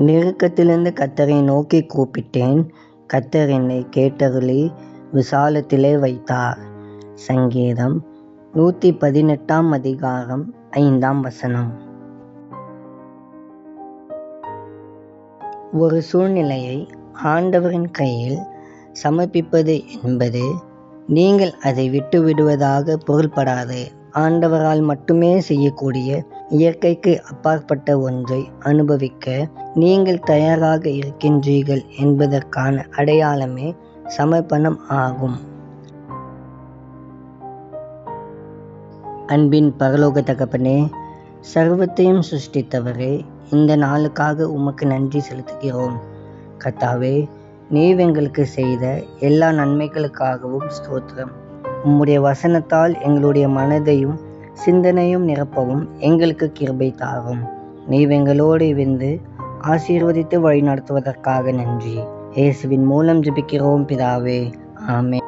நெருக்கத்திலிருந்து கர்த்தரை நோக்கி கூப்பிட்டேன். கர்த்தர் என்னை கேட்டருளி விசாலத்திலே வைத்தார். சங்கீதம் 118 அதிகாரம் 5 ஒரு சூழ்நிலையை ஆண்டவரின் கையில் சமர்ப்பிப்பது என்பது நீங்கள் அதை விட்டுவிடுவதாக பொருள்படாது. ஆண்டவரால் மட்டுமே செய்யக்கூடிய இயற்கைக்கு அப்பாற்பட்ட ஒன்றை அனுபவிக்க நீங்கள் தயாராக இருக்கின்றீர்கள் என்பதற்கான அடையாளமே சமர்ப்பணம் ஆகும். அன்பின் பரலோக தகப்பனே, சர்வத்தையும் சிருஷ்டித்தவரே, இந்த நாளுக்காக உமக்கு நன்றி செலுத்துகிறோம். கர்த்தாவே, நீர் எங்களுக்கு செய்த எல்லா நன்மைகளுக்காகவும் ஸ்தோத்திரம். உம்முடைய வசனத்தால் எங்களுடைய மனதையும் சிந்தனையும் நிரப்பவும் எங்களுக்கு கிருபை தாரும். நீர் எங்களோடு இருந்து ஆசீர்வதித்து வழி நடத்துவதற்காக நன்றி. இயேசுவின் மூலம் ஜெபிக்கிறோம் பிதாவே, ஆமென்.